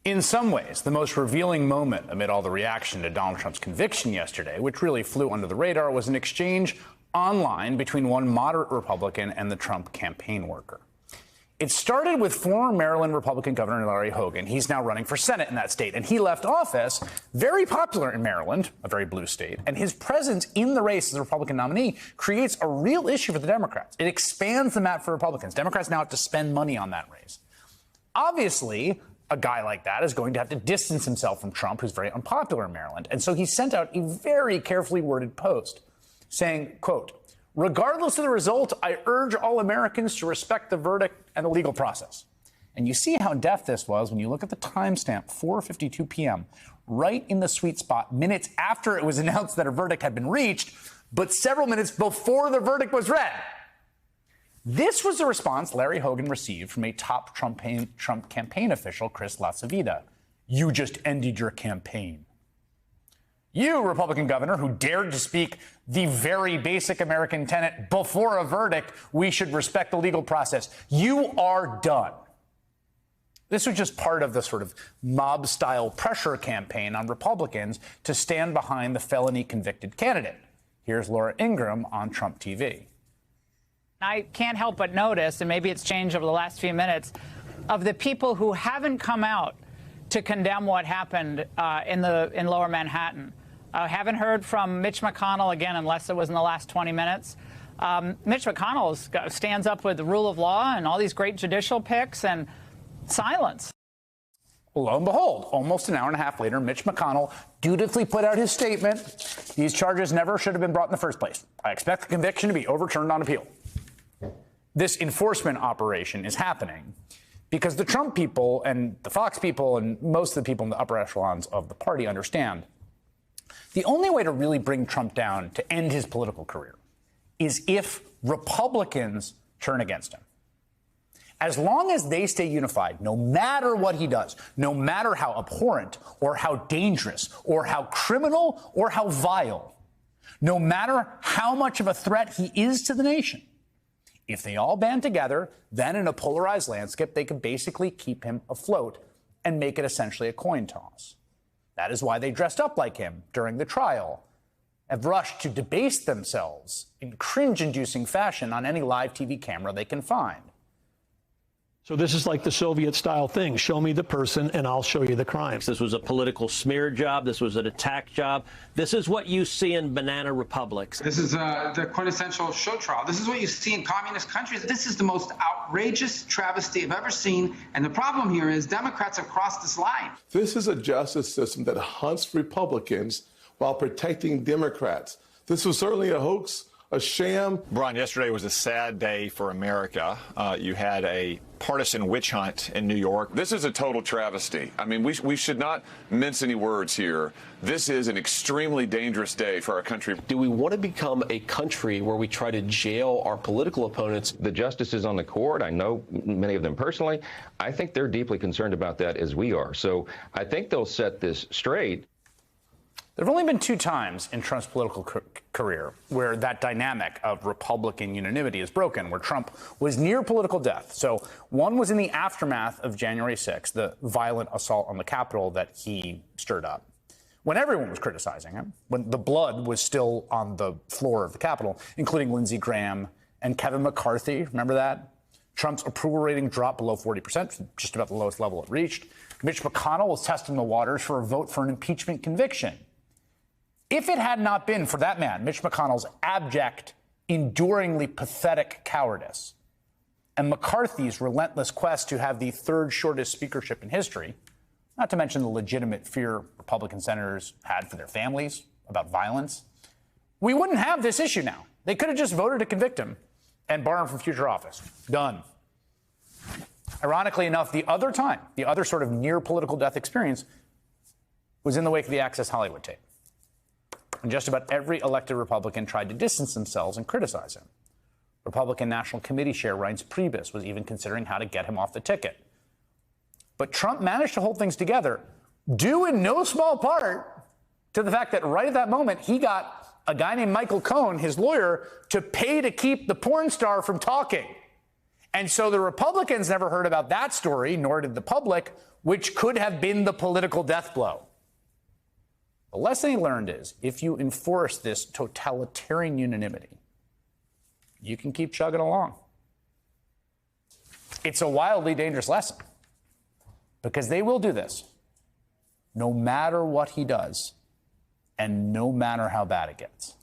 In some ways, the most revealing moment amid all the reaction to Donald Trump's conviction yesterday, which really flew under the radar, was an exchange online between one moderate Republican and the Trump campaign worker. It started with former Maryland Republican Governor Larry Hogan. He's now running for Senate in that state, and he left office, very popular in Maryland, a very blue state, and his presence in the race as a Republican nominee creates a real issue for the Democrats. It expands the map for Republicans. Democrats now have to spend money on that race. Obviously, a guy like that is going to have to distance himself from Trump, who's very unpopular in Maryland. And so he sent out a very carefully worded post saying, quote, "Regardless of the result, I urge all Americans to respect the verdict and the legal process." And you see how deft this was when you look at the timestamp, 4:52 p.m., right in the sweet spot, minutes after it was announced that a verdict had been reached, but several minutes before the verdict was read. This was the response Larry Hogan received from a top Trump campaign official, Chris LaCivita. "You just ended your campaign. You, Republican governor, who dared to speak the very basic American tenet before a verdict, we should respect the legal process. You are done." This was just part of the sort of mob-style pressure campaign on Republicans to stand behind the felony-convicted candidate. Here's Laura Ingraham on Trump TV. I can't help but notice, and maybe it's changed over the last few minutes, of the people who haven't come out to condemn what happened in Lower Manhattan. Haven't heard from Mitch McConnell again, unless it was in the last 20 minutes. Mitch McConnell stands up with the rule of law and all these great judicial picks, and silence. Lo and behold, almost an hour and a half later, Mitch McConnell dutifully put out his statement. These charges never should have been brought in the first place. I expect the conviction to be overturned on appeal. This enforcement operation is happening because the Trump people and the Fox people and most of the people in the upper echelons of the party understand the only way to really bring Trump down to end his political career is if Republicans turn against him. As long as they stay unified, no matter what he does, no matter how abhorrent or how dangerous or how criminal or how vile, no matter how much of a threat he is to the nation, if they all band together, then in a polarized landscape, they could basically keep him afloat and make it essentially a coin toss. That is why they dressed up like him during the trial, have rushed to debase themselves in cringe-inducing fashion on any live TV camera they can find. So this is like the Soviet-style thing. Show me the person, and I'll show you the crimes. This was a political smear job. This was an attack job. This is what you see in banana republics. This is the quintessential show trial. This is what you see in communist countries. This is the most outrageous travesty I've ever seen. And the problem here is Democrats have crossed this line. This is a justice system that hunts Republicans while protecting Democrats. This was certainly a hoax, a sham. Brian, yesterday was a sad day for America. You had a partisan witch hunt in New York. This is a total travesty. I mean, we should not mince any words here. This is an extremely dangerous day for our country. Do we want to become a country where we try to jail our political opponents? The justices on the court, I know many of them personally, I think they're deeply concerned about that as we are. So I think they'll set this straight. There have only been two times in Trump's political career where that dynamic of Republican unanimity is broken, where Trump was near political death. So one was in the aftermath of January 6th, the violent assault on the Capitol that he stirred up, when everyone was criticizing him, when the blood was still on the floor of the Capitol, including Lindsey Graham and Kevin McCarthy. Remember that? Trump's approval rating dropped below 40%, just about the lowest level it reached. Mitch McConnell was testing the waters for a vote for an impeachment conviction. If it had not been for that man, Mitch McConnell's abject, enduringly pathetic cowardice, and McCarthy's relentless quest to have the third shortest speakership in history, not to mention the legitimate fear Republican senators had for their families about violence, we wouldn't have this issue now. They could have just voted to convict him and bar him from future office. Done. Ironically enough, the other time, the other sort of near political death experience was in the wake of the Access Hollywood tape. And just about every elected Republican tried to distance themselves and criticize him. Republican National Committee Chair Reince Priebus was even considering how to get him off the ticket. But Trump managed to hold things together, due in no small part to the fact that right at that moment, he got a guy named Michael Cohen, his lawyer, to pay to keep the porn star from talking. And so the Republicans never heard about that story, nor did the public, which could have been the political death blow. The lesson he learned is if you enforce this totalitarian unanimity, you can keep chugging along. It's a wildly dangerous lesson because they will do this no matter what he does and no matter how bad it gets.